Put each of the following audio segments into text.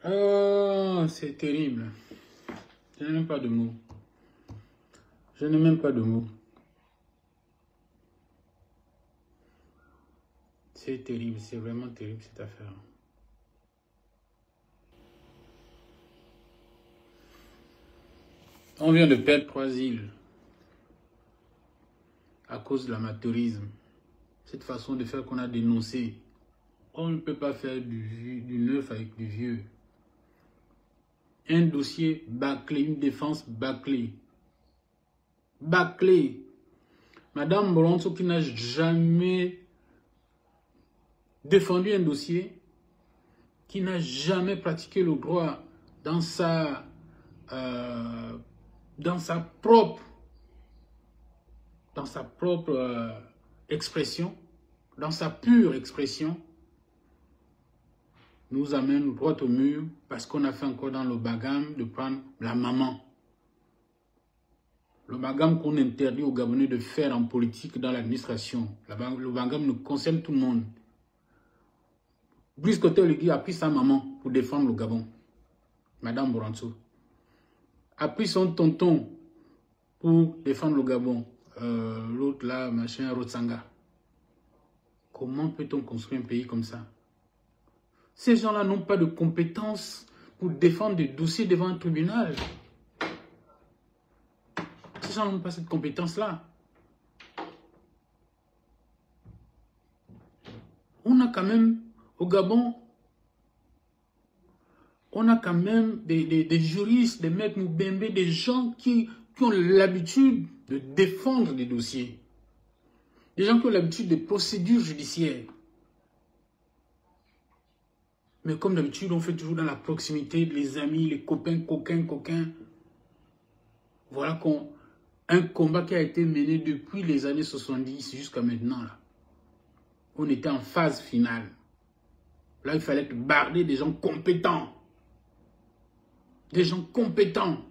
Oh, c'est terrible. Je n'ai même pas de mots. Je n'ai même pas de mots. C'est terrible, c'est vraiment terrible cette affaire. On vient de perdre 3 îles à cause de l'amateurisme. Cette façon de faire qu'on a dénoncé. On ne peut pas faire du neuf avec du vieux. Un dossier bâclé, une défense bâclée. Bâclé. Madame Moronso qui n'a jamais défendu un dossier, qui n'a jamais pratiqué le droit dans sa propre expression, dans sa pure expression, nous amène droit au mur parce qu'on a fait encore dans le bagam de prendre la maman. Le bagam qu'on interdit aux Gabonais de faire en politique dans l'administration. Le bagam nous concerne tout le monde. Brice Kotelegui a pris sa maman pour défendre le Gabon. Madame Moronso a pris son tonton pour défendre le Gabon. L'autre là, machin, Rotsanga. Comment peut-on construire un pays comme ça? Ces gens-là n'ont pas de compétences pour défendre des dossiers devant un tribunal. Ces gens n'ont pas cette compétence-là. On a quand même, au Gabon, on a quand même des juristes, des maîtres Moubembe, des gens qui ont l'habitude de défendre des dossiers. Des gens qui ont l'habitude des procédures judiciaires. Mais comme d'habitude, on fait toujours dans la proximité, les amis, les copains, coquins. Voilà un combat qui a été mené depuis les années 70 jusqu'à maintenant. Là. On était en phase finale. Là, il fallait barder des gens compétents. Des gens compétents.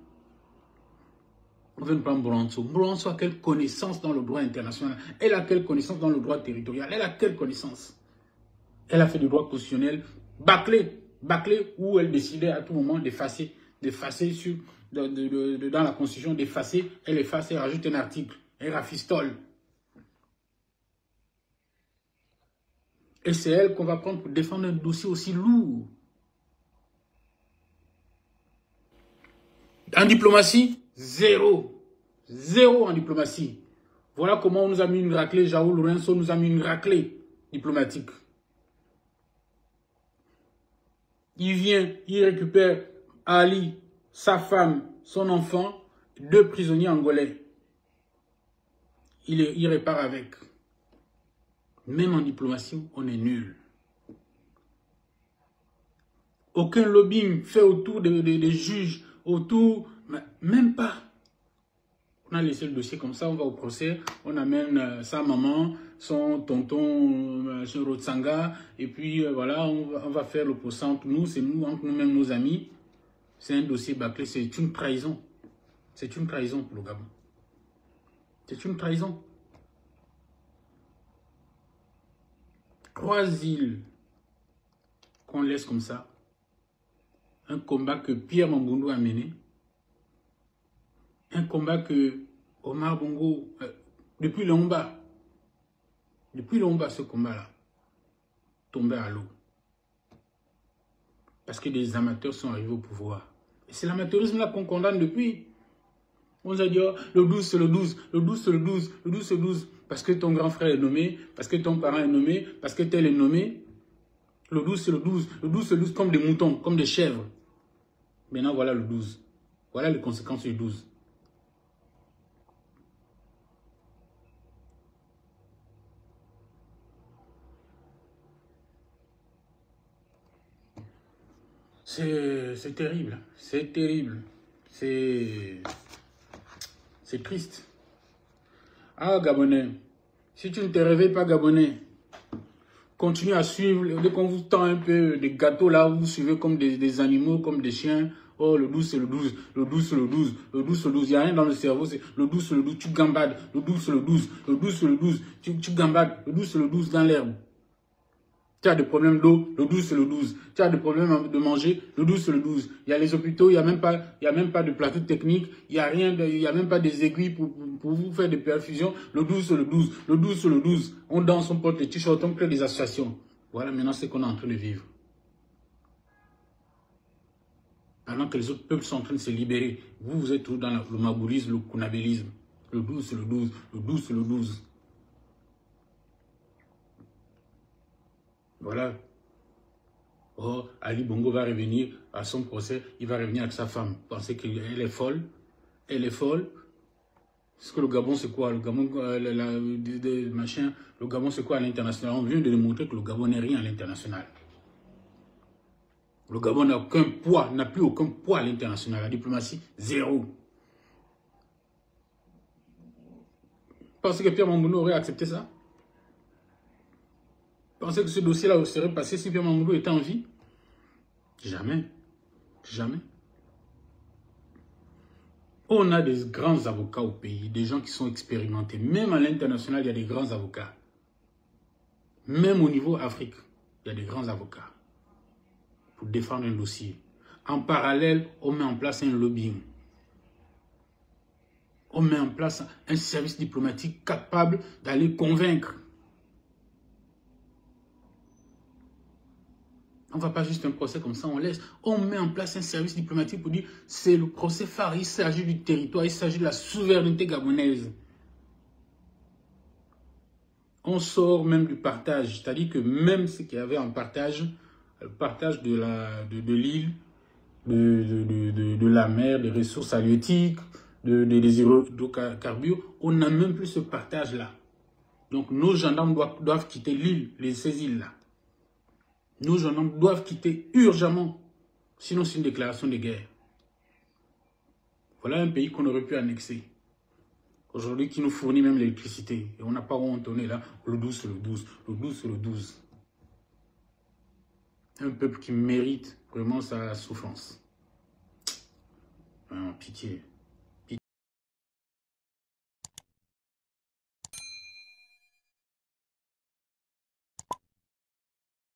On veut prendre Moronso. Moronso a quelle connaissance dans le droit international? Elle a quelle connaissance dans le droit territorial? Elle a quelle connaissance? Elle a fait du droit constitutionnel bâclé, où elle décidait à tout moment d'effacer dans la Constitution, d'effacer, elle efface et rajoute un article, elle rafistole. Et c'est elle qu'on va prendre pour défendre un dossier aussi lourd. En diplomatie, zéro. Zéro en diplomatie. Voilà comment on nous a mis une raclée, João Lourenço nous a mis une raclée diplomatique. Il vient, il récupère Ali, sa femme, son enfant, 2 prisonniers angolais. Il répare avec. Même en diplomatie, on est nul. Aucun lobbying fait autour des juges, autour, même pas. On a laissé le dossier comme ça, on va au procès, on amène sa maman, son tonton, Rotsanga, et puis voilà, on va faire le procès entre nous, c'est nous, entre nous-mêmes, nos amis. C'est un dossier bâclé, c'est une trahison. C'est une trahison pour le Gabon. C'est une trahison. 3 îles qu'on laisse comme ça. Un combat que Pierre Mamboundou a mené. Un combat que Omar Bongo, depuis le Humba, ce combat-là, tombait à l'eau. Parce que des amateurs sont arrivés au pouvoir. Et c'est l'amateurisme-là qu'on condamne depuis. On nous a dit, oh, le 12 c'est le 12, le 12 c'est le 12, le 12 c'est le 12. Parce que ton grand frère est nommé, parce que ton parent est nommé, parce que tel est nommé. Le 12 c'est le 12, le 12 c'est le 12 comme des moutons, comme des chèvres. Maintenant voilà le 12. Voilà les conséquences du 12. C'est terrible, c'est terrible, c'est triste. Ah, Gabonais, si tu ne te réveilles pas, Gabonais, continue à suivre, dès qu'on vous tend un peu des gâteaux là, vous suivez comme des animaux, comme des chiens. Oh, le 12 c'est le 12, le 12 c'est le 12, le 12 c'est le 12, il n'y a rien dans le cerveau, c'est le 12 c'est le 12, tu gambades, le 12 c'est le 12, le 12 c'est le 12, tu gambades, le 12 c'est le 12 dans l'herbe. Tu as des problèmes d'eau, le 12 c'est le 12. Tu as des problèmes de manger, le 12 c'est le 12. Il y a les hôpitaux, il n'y a même pas de plateau technique, il n'y a rien, il n'y a même pas des aiguilles pour vous faire des perfusions. Le 12 c'est le 12, le 12 c'est le 12. On danse, on porte les t-shirts, on crée des associations. Voilà maintenant ce qu'on est en train de vivre. Pendant que les autres peuples sont en train de se libérer, vous êtes toujours dans le maboulisme, le kounabélisme. Le 12 c'est le 12, le 12 c'est le 12. Voilà. Oh, Ali Bongo va revenir à son procès, il va revenir avec sa femme. Pensez qu'elle est folle. Elle est folle. Parce que le Gabon, c'est quoi? Le Gabon, le Gabon, c'est quoi à l'international? On vient de démontrer que le Gabon n'est rien à l'international. Le Gabon n'a aucun poids, n'a plus aucun poids à l'international. La diplomatie, zéro. Pensez que Pierre Mamboundou aurait accepté ça? Pensez que ce dossier-là serait passé si Pierre Mamboundou était en vie? Jamais. Jamais. On a des grands avocats au pays, des gens qui sont expérimentés. Même à l'international, il y a des grands avocats. Même au niveau Afrique, il y a des grands avocats pour défendre un dossier. En parallèle, on met en place un lobbying. On met en place un service diplomatique capable d'aller convaincre. On ne va pas juste un procès comme ça, on laisse. On met en place un service diplomatique pour dire c'est le procès phare, il s'agit du territoire, il s'agit de la souveraineté gabonaise. On sort même du partage, c'est-à-dire que même ce qu'il y avait en partage, le partage de l'île, de la mer, des ressources halieutiques, des hydrocarbures, on n'a même plus ce partage-là. Donc nos gendarmes doivent quitter l'île, ces îles-là. Nos gendarmes doivent quitter urgemment, sinon c'est une déclaration de guerre. Voilà un pays qu'on aurait pu annexer. Aujourd'hui, qui nous fournit même l'électricité. Et on n'a pas honte, on est là, le 12 c'est le 12, le 12 c'est le 12. Un peuple qui mérite vraiment sa souffrance. Pitié.